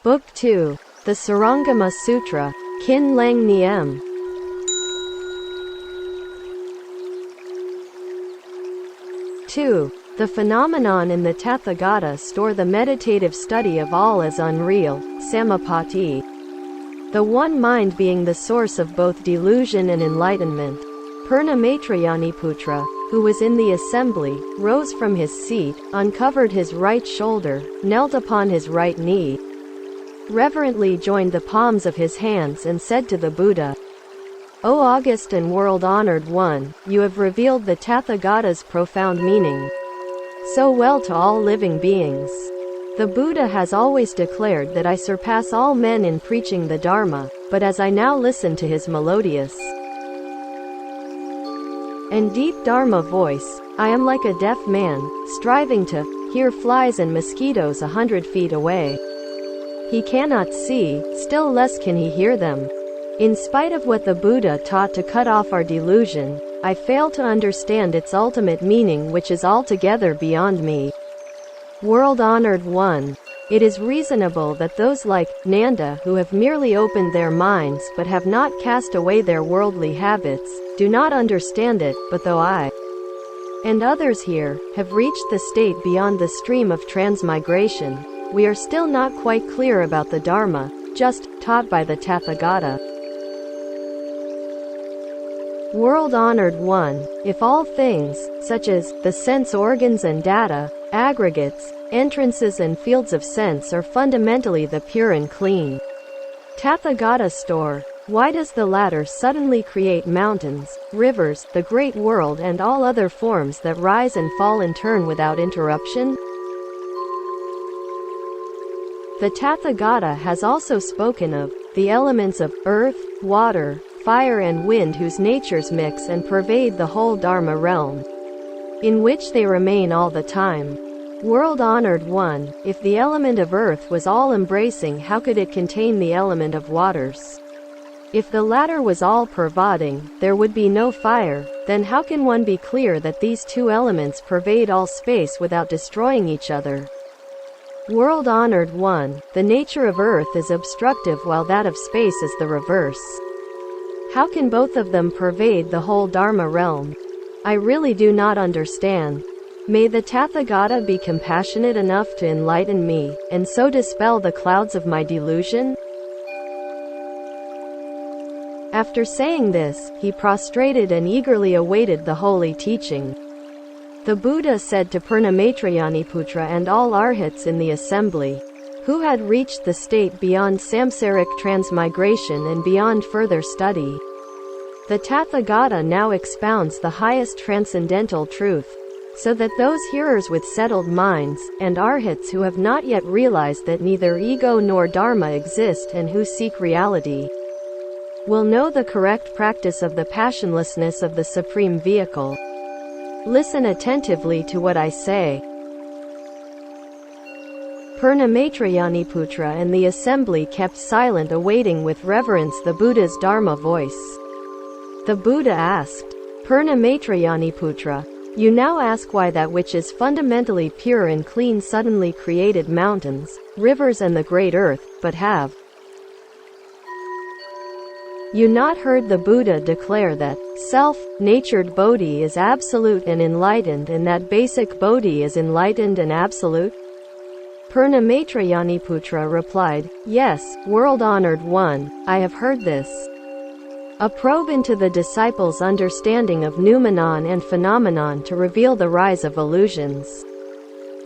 Book 2, the Shurangama Sutra, Kinh Lăng Nghiêm. 2. The phenomenon in the Tathagata store the meditative study of all as unreal, samapatti. The one mind being the source of both delusion and enlightenment. Purnamaitrayaniputra, who was in the assembly, rose from his seat, uncovered his right shoulder, knelt upon his right knee, reverently joined the palms of his hands and said to the Buddha, O august and world-honored one, you have revealed the Tathagata's profound meaning so well to all living beings. The Buddha has always declared that I surpass all men in preaching the Dharma, but as I now listen to his melodious and deep Dharma voice, I am like a deaf man, striving to hear flies and mosquitoes 100 feet away. He cannot see, still less can he hear them. In spite of what the Buddha taught to cut off our delusion, I fail to understand its ultimate meaning, which is altogether beyond me. World-honored one, it is reasonable that those like Nanda who have merely opened their minds but have not cast away their worldly habits, do not understand it, but though I and others here have reached the state beyond the stream of transmigration, we are still not quite clear about the Dharma, just taught by the Tathagata. World-honored one, if all things, such as the sense organs and data, aggregates, entrances and fields of sense are fundamentally the pure and clean Tathagata store, why does the latter suddenly create mountains, rivers, the great world and all other forms that rise and fall in turn without interruption? The Tathagata has also spoken of the elements of earth, water, fire and wind whose natures mix and pervade the whole Dharma realm, in which they remain all the time. World-honored one, if the element of earth was all-embracing, how could it contain the element of waters? If the latter was all-pervading, there would be no fire, then how can one be clear that these two elements pervade all space without destroying each other? World-honored one, the nature of earth is obstructive while that of space is the reverse. How can both of them pervade the whole Dharma realm? I really do not understand. May the Tathagata be compassionate enough to enlighten me, and so dispel the clouds of my delusion? After saying this, he prostrated and eagerly awaited the holy teaching. The Buddha said to Purnamaitrayaniputra and all arhats in the assembly, who had reached the state beyond samsaric transmigration and beyond further study, the Tathagata now expounds the highest transcendental truth, so that those hearers with settled minds, and arhats who have not yet realized that neither ego nor dharma exist and who seek reality, will know the correct practice of the passionlessness of the Supreme Vehicle. Listen attentively to what I say. Purnamaitrayaniputra and the assembly kept silent, awaiting with reverence the Buddha's Dharma voice. The Buddha asked, Purnamaitrayaniputra, you now ask why that which is fundamentally pure and clean suddenly created mountains, rivers and the great earth, but have you not heard the Buddha declare that self-natured Bodhi is absolute and enlightened, and that basic Bodhi is enlightened and absolute? Purnamaitrayaniputra replied, Yes, world-honored one, I have heard this. A probe into the disciples' understanding of noumenon and phenomenon to reveal the rise of illusions.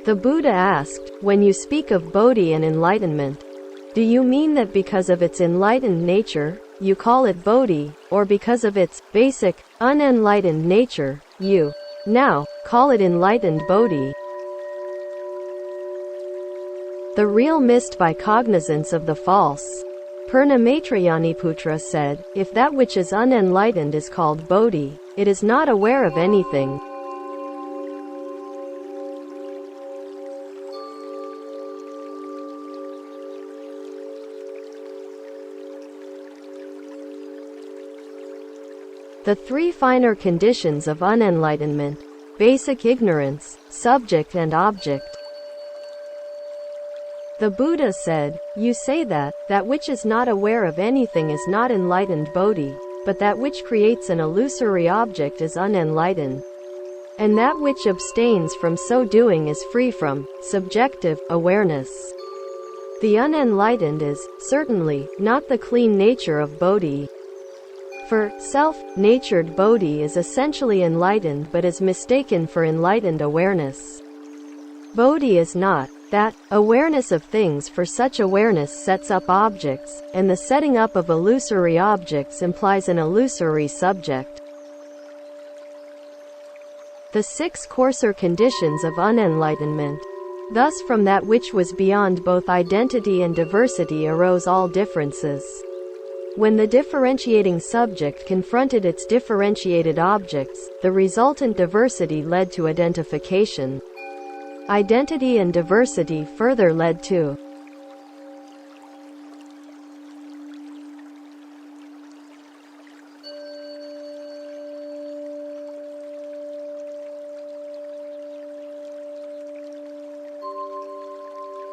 The Buddha asked, when you speak of Bodhi and enlightenment, do you mean that because of its enlightened nature, you call it Bodhi, or because of its basic, unenlightened nature, you now call it enlightened Bodhi? The real missed by cognizance of the false. Purnamaitrayaniputra said, if that which is unenlightened is called Bodhi, it is not aware of anything. The three finer conditions of unenlightenment: basic ignorance, subject and object. The Buddha said, "You say that which is not aware of anything is not enlightened bodhi, but that which creates an illusory object is unenlightened. And that which abstains from so doing is free from subjective awareness." The unenlightened is, certainly, not the clean nature of bodhi. For self-natured bodhi is essentially enlightened but is mistaken for enlightened awareness. Bodhi is not that awareness of things, for such awareness sets up objects, and the setting up of illusory objects implies an illusory subject. The 6 coarser conditions of unenlightenment. Thus from that which was beyond both identity and diversity arose all differences. When the differentiating subject confronted its differentiated objects, the resultant diversity led to identification. Identity and diversity further led to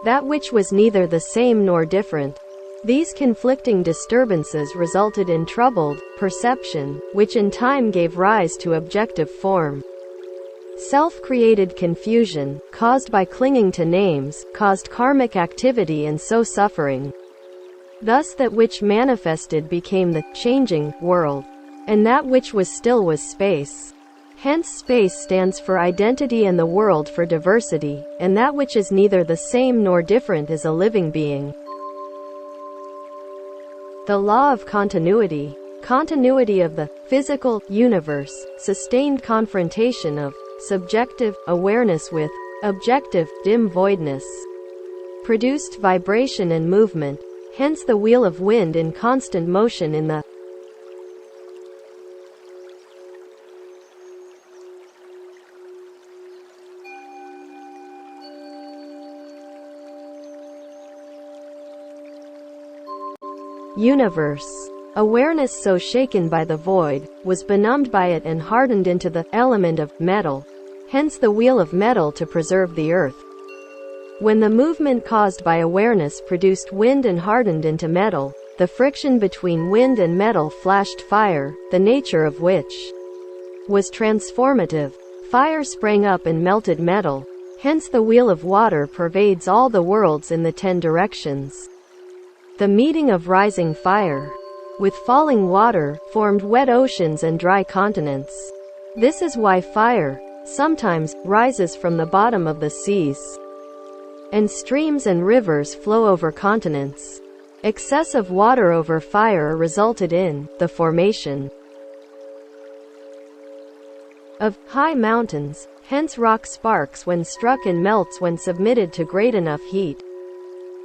that which was neither the same nor different. These conflicting disturbances resulted in troubled perception, which in time gave rise to objective form. Self-created confusion, caused by clinging to names, caused karmic activity and so suffering. Thus that which manifested became the changing world, and that which was still was space. Hence space stands for identity and the world for diversity, and that which is neither the same nor different is a living being. The law of continuity. Continuity of the physical universe, sustained confrontation of subjective awareness with objective dim voidness, produced vibration and movement, hence the wheel of wind in constant motion in the universe. Awareness so shaken by the void, was benumbed by it and hardened into the element of metal, hence the wheel of metal to preserve the earth. When the movement caused by awareness produced wind and hardened into metal, the friction between wind and metal flashed fire, the nature of which was transformative. Fire sprang up and melted metal, hence the wheel of water pervades all the worlds in the 10 directions. The meeting of rising fire with falling water formed wet oceans and dry continents. This is why fire sometimes rises from the bottom of the seas, and streams and rivers flow over continents. Excessive water over fire resulted in the formation of high mountains, hence rock sparks when struck and melts when submitted to great enough heat.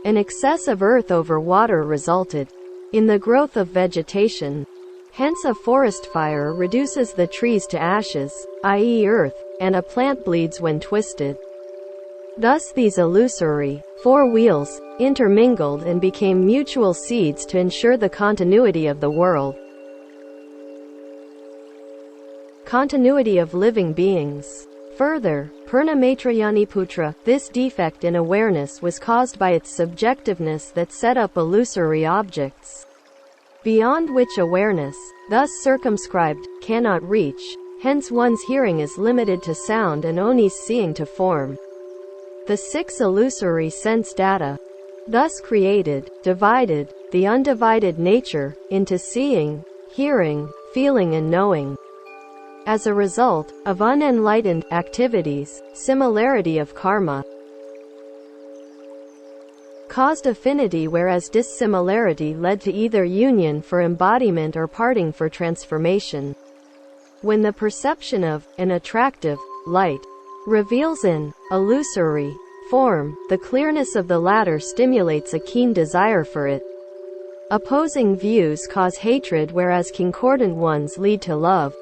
An excess of earth over water resulted in the growth of vegetation. Hence a forest fire reduces the trees to ashes, i.e. earth, and a plant bleeds when twisted. Thus these illusory 4 wheels intermingled and became mutual seeds to ensure the continuity of the world. Continuity of living beings. Further, Purnamatrayaniputra, this defect in awareness was caused by its subjectiveness that set up illusory objects, beyond which awareness, thus circumscribed, cannot reach, hence one's hearing is limited to sound and Oni's seeing to form. The 6 illusory sense data thus created, divided, the undivided nature, into seeing, hearing, feeling and knowing. As a result of unenlightened activities, similarity of karma caused affinity, whereas dissimilarity led to either union for embodiment or parting for transformation. When the perception of an attractive light reveals an illusory form, the clearness of the latter stimulates a keen desire for it. Opposing views cause hatred, whereas concordant ones lead to love,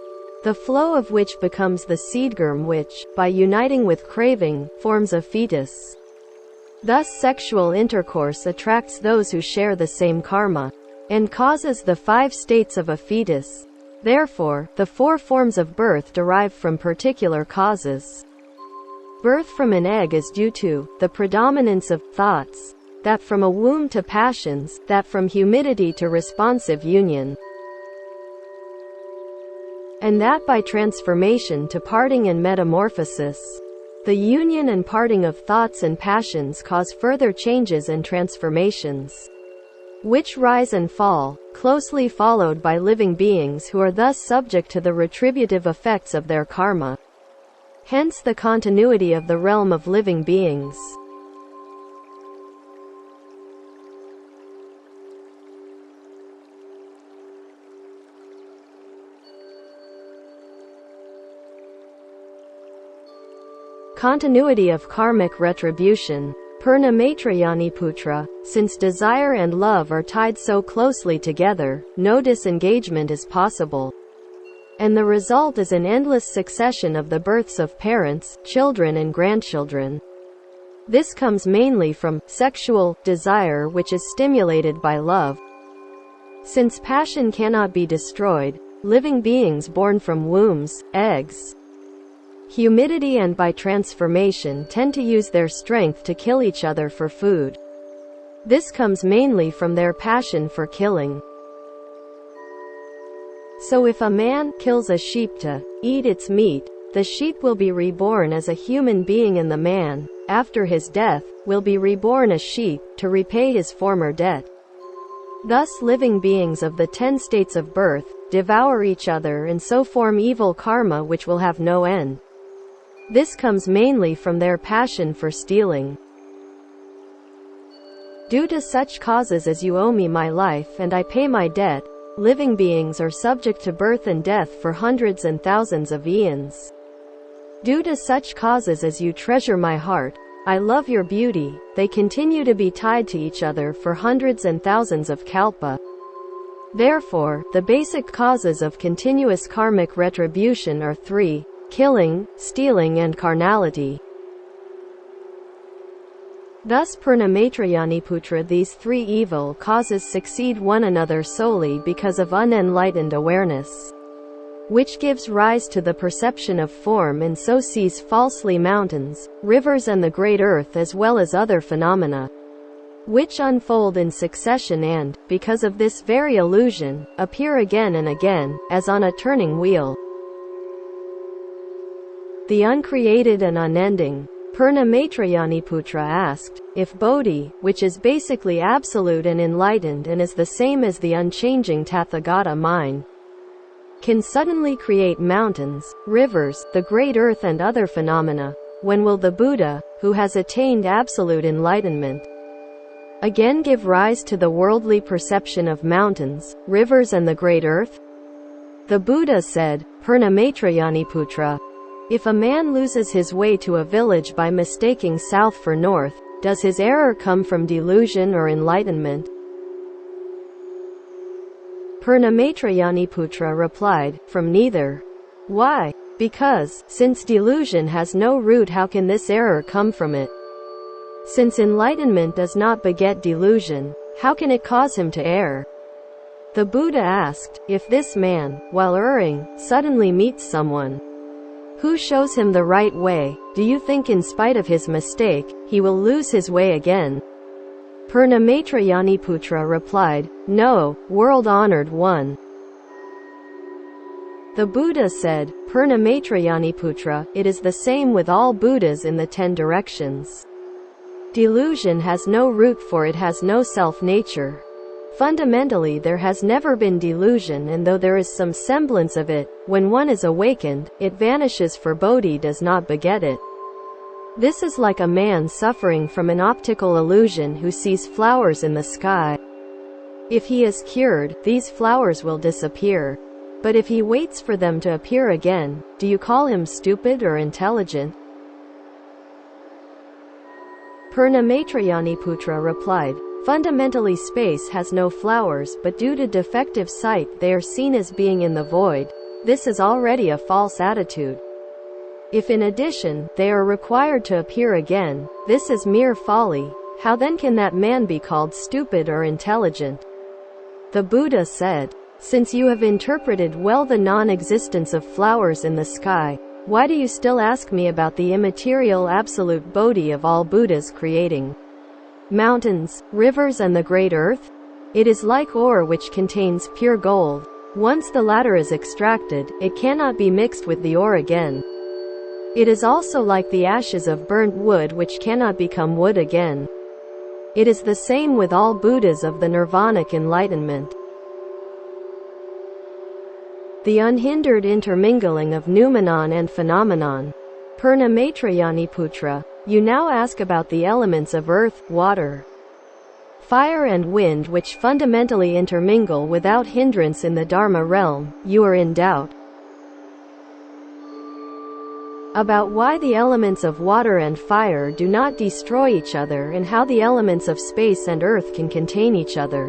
the flow of which becomes the seedgerm which, by uniting with craving, forms a fetus. Thus sexual intercourse attracts those who share the same karma, and causes the 5 states of a fetus. Therefore, the 4 forms of birth derive from particular causes. Birth from an egg is due to the predominance of thoughts, that from a womb to passions, that from humidity to responsive union, and that by transformation to parting and metamorphosis. The union and parting of thoughts and passions cause further changes and transformations, which rise and fall, closely followed by living beings who are thus subject to the retributive effects of their karma. Hence the continuity of the realm of living beings. Continuity of karmic retribution. Purna Maitrayani Putra, since desire and love are tied so closely together, no disengagement is possible. And the result is an endless succession of the births of parents, children and grandchildren. This comes mainly from sexual desire, which is stimulated by love. Since passion cannot be destroyed, living beings born from wombs, eggs, humidity and by transformation tend to use their strength to kill each other for food. This comes mainly from their passion for killing. So if a man kills a sheep to eat its meat, the sheep will be reborn as a human being and the man, after his death, will be reborn as sheep, to repay his former debt. Thus living beings of the 10 states of birth, devour each other and so form evil karma which will have no end. This comes mainly from their passion for stealing. Due to such causes as you owe me my life and I pay my debt, living beings are subject to birth and death for hundreds and thousands of eons. Due to such causes as you treasure my heart, I love your beauty, they continue to be tied to each other for hundreds and thousands of kalpa. Therefore, the basic causes of continuous karmic retribution are 3: killing, stealing and carnality. Thus Purna Maitrayani Putra, these 3 evil causes succeed one another solely because of unenlightened awareness, which gives rise to the perception of form and so sees falsely mountains, rivers and the great earth as well as other phenomena, which unfold in succession and, because of this very illusion, appear again and again, as on a turning wheel. The uncreated and unending. Purna Maitrayani Putra asked, if Bodhi, which is basically absolute and enlightened and is the same as the unchanging Tathagata mind, can suddenly create mountains, rivers, the great earth and other phenomena, when will the Buddha, who has attained absolute enlightenment, again give rise to the worldly perception of mountains, rivers and the great earth? The Buddha said, Purna Maitrayani Putra, if a man loses his way to a village by mistaking south for north, does his error come from delusion or enlightenment? Purna Maitrayani Putra replied, from neither. Why? Because, since delusion has no root, how can this error come from it? Since enlightenment does not beget delusion, how can it cause him to err? The Buddha asked, if this man, while erring, suddenly meets someone who shows him the right way, do you think in spite of his mistake, he will lose his way again? Purna Maitrayani Putra replied, no, world-honored one. The Buddha said, Purna Maitrayani Putra, it is the same with all Buddhas in the 10 directions. Delusion has no root, for it has no self-nature. Fundamentally there has never been delusion, and though there is some semblance of it, when one is awakened, it vanishes, for Bodhi does not beget it. This is like a man suffering from an optical illusion who sees flowers in the sky. If he is cured, these flowers will disappear. But if he waits for them to appear again, do you call him stupid or intelligent? Purna Maitrayani Putra replied, fundamentally space has no flowers, but due to defective sight they are seen as being in the void. This is already a false attitude. If in addition, they are required to appear again, this is mere folly. How then can that man be called stupid or intelligent? The Buddha said, since you have interpreted well the non-existence of flowers in the sky, why do you still ask me about the immaterial absolute Bodhi of all Buddhas creating? mountains, rivers and the great earth? It is like ore which contains pure gold. Once the latter is extracted, it cannot be mixed with the ore again. It is also like the ashes of burnt wood which cannot become wood again. It is the same with all Buddhas of the Nirvanic enlightenment. The unhindered intermingling of noumenon and phenomenon. Purna Maitrayani Putra, you now ask about the elements of earth, water, fire and wind which fundamentally intermingle without hindrance in the Dharma realm. You are in doubt about why the elements of water and fire do not destroy each other and how the elements of space and earth can contain each other.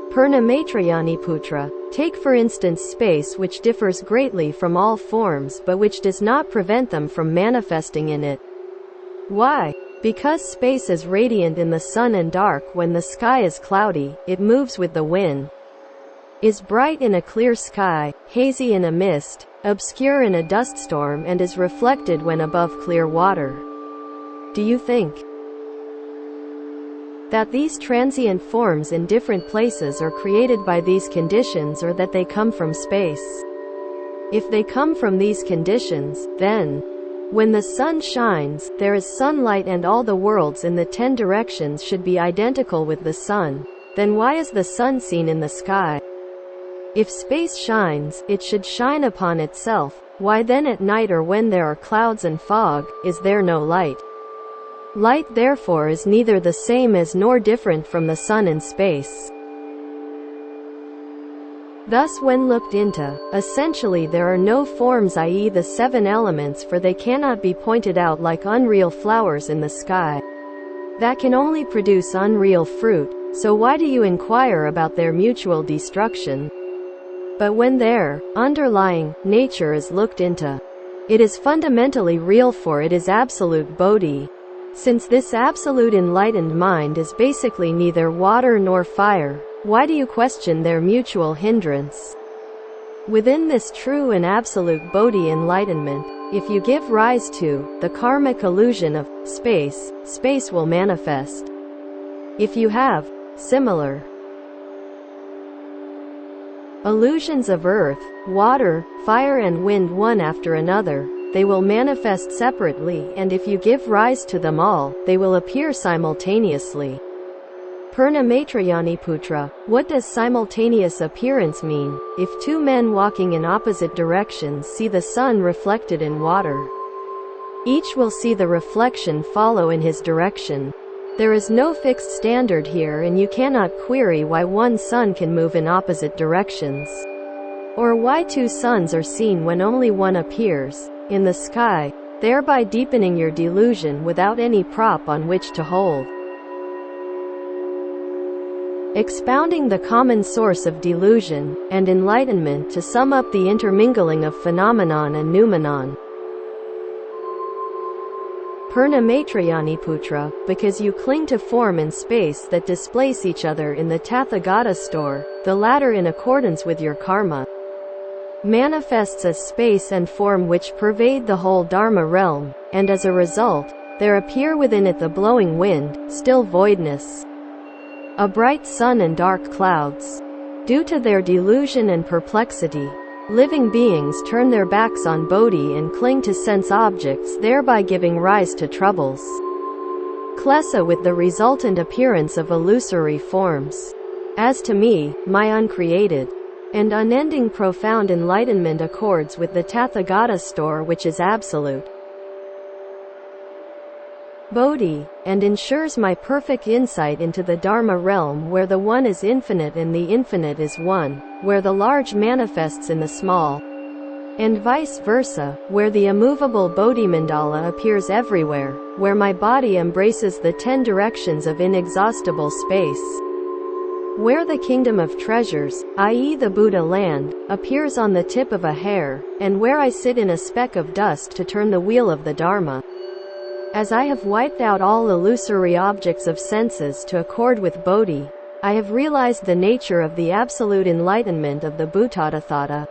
Purna Maitrayani Putra, take for instance space which differs greatly from all forms but which does not prevent them from manifesting in it. Why? Because space is radiant in the sun and dark when the sky is cloudy, it moves with the wind, is bright in a clear sky, hazy in a mist, obscure in a dust storm and is reflected when above clear water. Do you think that these transient forms in different places are created by these conditions or that they come from space? If they come from these conditions, then when the sun shines, there is sunlight and all the worlds in the 10 directions should be identical with the sun. Then why is the sun seen in the sky? If space shines, it should shine upon itself. Why then at night or when there are clouds and fog, is there no light? Light therefore is neither the same as nor different from the sun in space. Thus when looked into, essentially there are no forms, i.e. the 7 elements, for they cannot be pointed out like unreal flowers in the sky that can only produce unreal fruit. So why do you inquire about their mutual destruction? But when their underlying nature is looked into, it is fundamentally real, for it is absolute Bodhi. Since this absolute enlightened mind is basically neither water nor fire, why do you question their mutual hindrance? Within this true and absolute Bodhi enlightenment, if you give rise to the karmic illusion of space, space will manifest. If you have similar illusions of earth, water, fire and wind one after another, they will manifest separately, and if you give rise to them all, they will appear simultaneously. Purna Maitrayani Putra, what does simultaneous appearance mean? If 2 men walking in opposite directions see the sun reflected in water, each will see the reflection follow in his direction. There is no fixed standard here, and you cannot query why one sun can move in opposite directions, or why 2 suns are seen when only one appears in the sky, thereby deepening your delusion without any prop on which to hold. Expounding the common source of delusion and enlightenment, to sum up the intermingling of phenomenon and noumenon. Purna Maitrayani Putra, because you cling to form and space that displace each other in the Tathagata store, the latter in accordance with your karma manifests as space and form which pervade the whole Dharma realm, and as a result, there appear within it the blowing wind, still voidness, a bright sun and dark clouds. Due to their delusion and perplexity, living beings turn their backs on Bodhi and cling to sense objects, thereby giving rise to troubles, klesa, with the resultant appearance of illusory forms. As to me, my uncreated and unending profound enlightenment accords with the Tathagata store, which is absolute Bodhi, and ensures my perfect insight into the Dharma realm, where the one is infinite and the infinite is one, where the large manifests in the small, and vice versa, where the immovable Bodhimandala appears everywhere, where my body embraces the 10 directions of inexhaustible space, where the kingdom of treasures, i.e. the Buddha land, appears on the tip of a hair, and where I sit in a speck of dust to turn the wheel of the Dharma. As I have wiped out all illusory objects of senses to accord with Bodhi, I have realized the nature of the absolute enlightenment of the Bhutatthata.